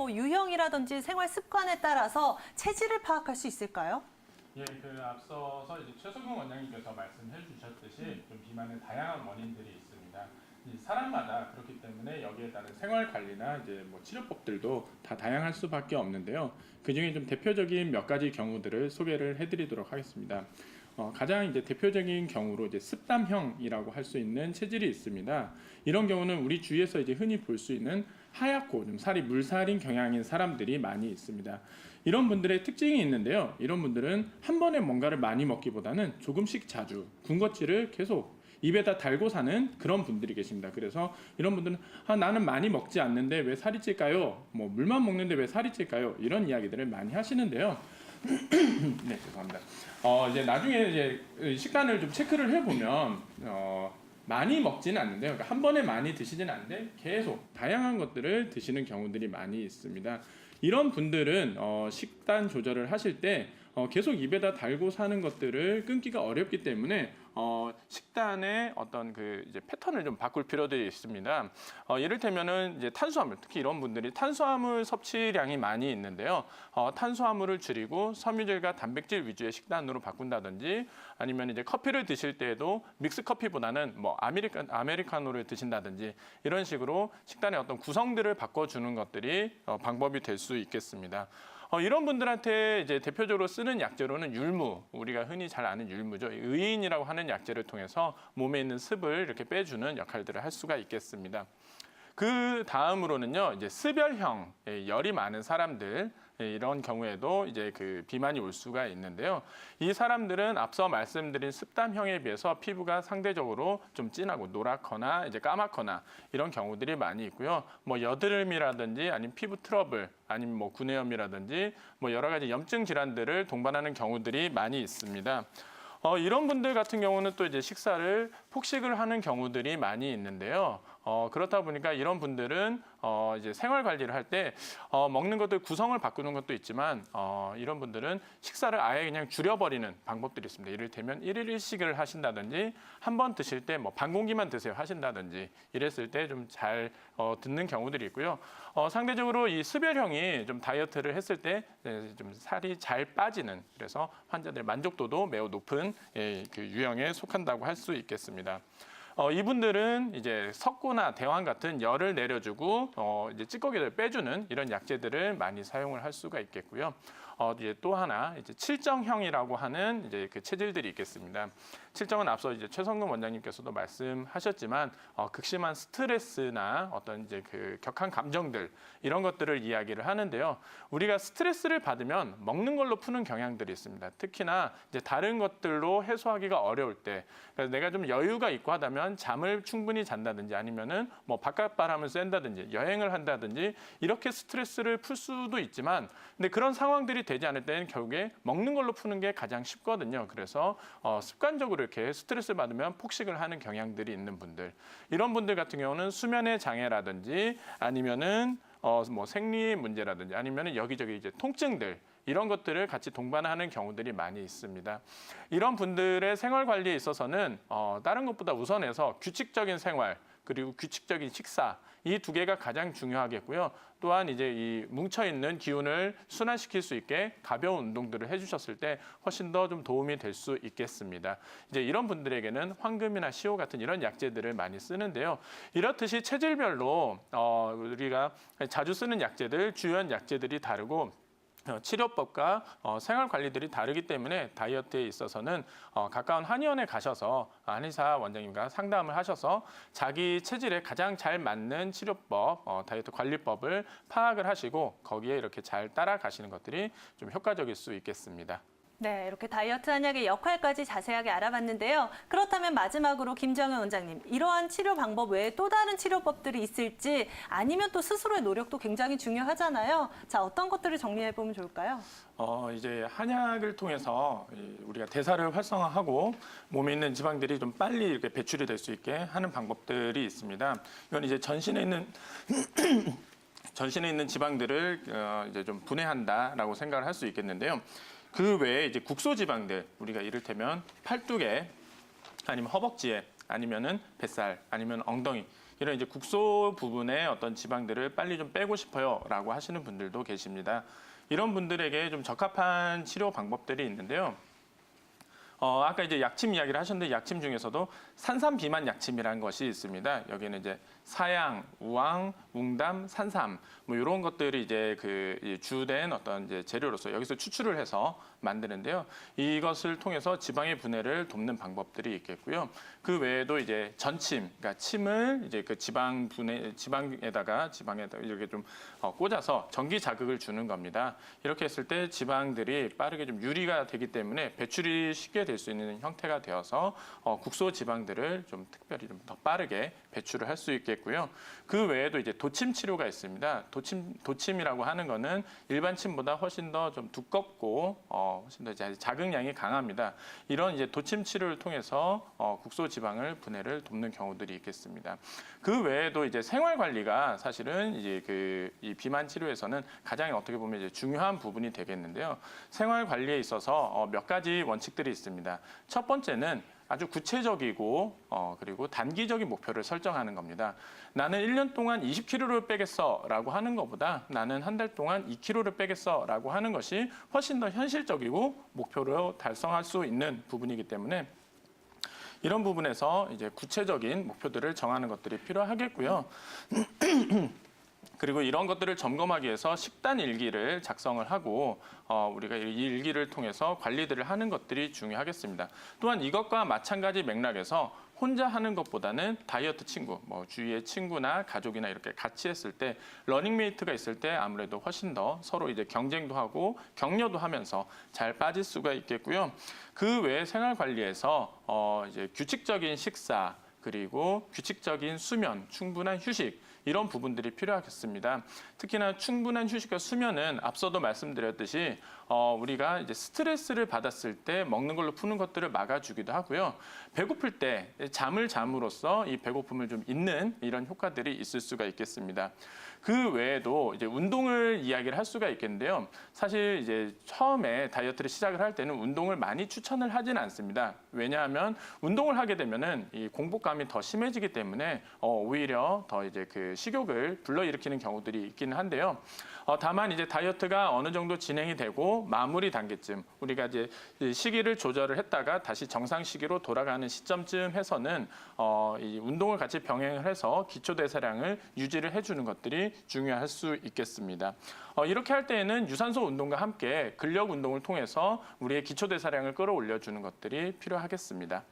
뭐 유형이라든지 생활 습관에 따라서 체질을 파악할 수 있을까요? 예, 앞서서 이제 최석용 원장님께서 말씀해 주셨듯이 좀 비만의 다양한 원인들이 있습니다. 이 사람마다 그렇기 때문에 여기에 따른 생활 관리나 이제 뭐 치료법들도 다 다양할 수밖에 없는데요. 그 중에 좀 대표적인 몇 가지 경우들을 소개를 해드리도록 하겠습니다. 가장 이제 대표적인 경우로 이제 습담형이라고 할 수 있는 체질이 있습니다. 이런 경우는 우리 주위에서 이제 흔히 볼 수 있는 하얗고 좀 살이 물살인 경향인 사람들이 많이 있습니다. 이런 분들의 특징이 있는데요. 이런 분들은 한 번에 뭔가를 많이 먹기보다는 조금씩 자주 군것질을 계속 입에다 달고 사는 그런 분들이 계십니다. 그래서 이런 분들은 나는 많이 먹지 않는데 왜 살이 찔까요? 뭐 물만 먹는데 왜 살이 찔까요? 이런 이야기들을 많이 하시는데요. 네, 죄송합니다. 이제 나중에 이제 식단을 좀 체크를 해보면 많이 먹지는 않는데요. 그러니까 한 번에 많이 드시지는 않는데 계속 다양한 것들을 드시는 경우들이 많이 있습니다. 이런 분들은 식단 조절을 하실 때 계속 입에다 달고 사는 것들을 끊기가 어렵기 때문에 식단의 어떤 그 이제 패턴을 좀 바꿀 필요들이 있습니다. 이를테면은 이제 탄수화물, 특히 이런 분들이 탄수화물 섭취량이 많이 있는데요. 탄수화물을 줄이고 섬유질과 단백질 위주의 식단으로 바꾼다든지 아니면 이제 커피를 드실 때에도 믹스 커피보다는 뭐 아메리카노를 드신다든지 이런 식으로 식단의 어떤 구성들을 바꿔주는 것들이 방법이 될 수 있겠습니다. 이런 분들한테 이제 대표적으로 쓰는 약재로는 율무, 우리가 흔히 잘 아는 율무죠. 의인이라고 하는 약재를 통해서 몸에 있는 습을 이렇게 빼주는 역할들을 할 수가 있겠습니다. 그 다음으로는요, 이제 스별형, 열이 많은 사람들, 이런 경우에도 이제 그 비만이 올 수가 있는데요. 이 사람들은 앞서 말씀드린 습담형에 비해서 피부가 상대적으로 좀 진하고 노랗거나 이제 까맣거나 이런 경우들이 많이 있고요. 뭐 여드름이라든지 아니면 피부 트러블 아니면 뭐 구내염이라든지 뭐 여러 가지 염증 질환들을 동반하는 경우들이 많이 있습니다. 이런 분들 같은 경우는 또 이제 식사를 폭식을 하는 경우들이 많이 있는데요. 그렇다 보니까 이런 분들은 이제 생활 관리를 할 때 먹는 것들 구성을 바꾸는 것도 있지만 이런 분들은 식사를 아예 그냥 줄여버리는 방법들이 있습니다. 이를테면 1일 1식을 하신다든지 한 번 드실 때 뭐 반 공기만 드세요 하신다든지 이랬을 때 좀 잘 듣는 경우들이 있고요. 상대적으로 이 습열형이 좀 다이어트를 했을 때 좀 살이 잘 빠지는 그래서 환자들의 만족도도 매우 높은 그 유형에 속한다고 할 수 있겠습니다. 이분들은 이제 석고나 대왕 같은 열을 내려주고 이제 찌꺼기를 빼주는 이런 약재들을 많이 사용을 할 수가 있겠고요. 이제 또 하나 이제 칠정형이라고 하는 이제 그 체질들이 있겠습니다. 칠정은 앞서 이제 최성근 원장님께서도 말씀하셨지만 극심한 스트레스나 어떤 이제 그 격한 감정들 이런 것들을 이야기를 하는데요. 우리가 스트레스를 받으면 먹는 걸로 푸는 경향들이 있습니다. 특히나 이제 다른 것들로 해소하기가 어려울 때, 그래서 내가 좀 여유가 있고 하다면 잠을 충분히 잔다든지 아니면은 뭐 바깥 바람을 쐰다든지 여행을 한다든지 이렇게 스트레스를 풀 수도 있지만, 근데 그런 상황들이 되지 않을 때는 결국에 먹는 걸로 푸는 게 가장 쉽거든요. 그래서 습관적으로 이렇게 스트레스 받으면 폭식을 하는 경향들이 있는 분들, 이런 분들 같은 경우는 수면의 장애라든지 아니면은 뭐 생리 문제라든지 아니면은 여기저기 이제 통증들 이런 것들을 같이 동반하는 경우들이 많이 있습니다. 이런 분들의 생활 관리에 있어서는 다른 것보다 우선해서 규칙적인 생활 그리고 규칙적인 식사 이 두 개가 가장 중요하겠고요. 또한 이제 이 뭉쳐있는 기운을 순환시킬 수 있게 가벼운 운동들을 해주셨을 때 훨씬 더 좀 도움이 될 수 있겠습니다. 이제 이런 분들에게는 황금이나 시오 같은 이런 약재들을 많이 쓰는데요. 이렇듯이 체질별로 우리가 자주 쓰는 약재들, 주요한 약재들이 다르고 치료법과 생활 관리들이 다르기 때문에 다이어트에 있어서는 가까운 한의원에 가셔서 한의사 원장님과 상담을 하셔서 자기 체질에 가장 잘 맞는 치료법, 다이어트 관리법을 파악을 하시고 거기에 이렇게 잘 따라가시는 것들이 좀 효과적일 수 있겠습니다. 네, 이렇게 다이어트 한약의 역할까지 자세하게 알아봤는데요. 그렇다면 마지막으로 김정현 원장님, 이러한 치료 방법 외에 또 다른 치료법들이 있을지 아니면 또 스스로의 노력도 굉장히 중요하잖아요. 자, 어떤 것들을 정리해보면 좋을까요? 이제 한약을 통해서 우리가 대사를 활성화하고 몸에 있는 지방들이 좀 빨리 이렇게 배출이 될 수 있게 하는 방법들이 있습니다. 이건 이제 전신에 있는 지방들을 이제 좀 분해한다라고 생각을 할 수 있겠는데요. 그 외에 이제 국소 지방들, 우리가 이를테면 팔뚝에 아니면 허벅지에 아니면은 뱃살, 아니면 엉덩이 이런 이제 국소 부분의 어떤 지방들을 빨리 좀 빼고 싶어요라고 하시는 분들도 계십니다. 이런 분들에게 좀 적합한 치료 방법들이 있는데요. 아까 이제 약침 이야기를 하셨는데 약침 중에서도 산삼 비만 약침이라는 것이 있습니다. 여기는 이제 사양, 우황, 웅담, 산삼 뭐 이런 것들이 이제 그 주된 어떤 이제 재료로서 여기서 추출을 해서 만드는데요. 이것을 통해서 지방의 분해를 돕는 방법들이 있겠고요. 그 외에도 이제 전침, 그러니까 침을 이제 그 지방에다가 이렇게 좀 꽂아서 전기 자극을 주는 겁니다. 이렇게 했을 때 지방들이 빠르게 좀 유리가 되기 때문에 배출이 쉽게 될 수 있는 형태가 되어서 국소 지방들을 좀 특별히 좀 더 빠르게 배출을 할 수 있겠고요. 그 외에도 이제 도침 치료가 있습니다. 도침이라고 하는 거는 일반 침보다 훨씬 더 좀 두껍고 훨씬 더 이제 자극량이 강합니다. 이런 이제 도침 치료를 통해서 국소 지방을 분해를 돕는 경우들이 있겠습니다. 그 외에도 이제 생활 관리가 사실은 이제 이 비만 치료에서는 가장 어떻게 보면 이제 중요한 부분이 되겠는데요. 생활 관리에 있어서 몇 가지 원칙들이 있습니다. 첫 번째는 아주 구체적이고 그리고 단기적인 목표를 설정하는 겁니다. 나는 1년 동안 20kg를 빼겠어라고 하는 것보다 나는 한 달 동안 2kg를 빼겠어라고 하는 것이 훨씬 더 현실적이고 목표를 달성할 수 있는 부분이기 때문에 이런 부분에서 이제 구체적인 목표들을 정하는 것들이 필요하겠고요. 그리고 이런 것들을 점검하기 위해서 식단 일기를 작성을 하고 우리가 이 일기를 통해서 관리들을 하는 것들이 중요하겠습니다. 또한 이것과 마찬가지 맥락에서 혼자 하는 것보다는 다이어트 친구, 뭐 주위의 친구나 가족이나 이렇게 같이 했을 때 러닝메이트가 있을 때 아무래도 훨씬 더 서로 이제 경쟁도 하고 격려도 하면서 잘 빠질 수가 있겠고요. 그 외에 생활 관리에서 이제 규칙적인 식사 그리고 규칙적인 수면, 충분한 휴식 이런 부분들이 필요하겠습니다. 특히나 충분한 휴식과 수면은 앞서도 말씀드렸듯이 우리가 이제 스트레스를 받았을 때 먹는 걸로 푸는 것들을 막아주기도 하고요. 배고플 때 잠을 잠으로써 이 배고픔을 좀 잇는 이런 효과들이 있을 수가 있겠습니다. 그 외에도 이제 운동을 이야기를 할 수가 있겠는데요. 사실 이제 처음에 다이어트를 시작을 할 때는 운동을 많이 추천을 하지는 않습니다. 왜냐하면 운동을 하게 되면은 이 공복감이 더 심해지기 때문에 오히려 더 이제 그 식욕을 불러일으키는 경우들이 있기는 한데요. 다만 이제 다이어트가 어느 정도 진행이 되고 마무리 단계쯤 우리가 이제 시기를 조절을 했다가 다시 정상 시기로 돌아가는 시점쯤 해서는 이 운동을 같이 병행을 해서 기초 대사량을 유지를 해주는 것들이 중요할 수 있겠습니다. 이렇게 할 때에는 유산소 운동과 함께 근력 운동을 통해서 우리의 기초 대사량을 끌어올려주는 것들이 필요하겠습니다.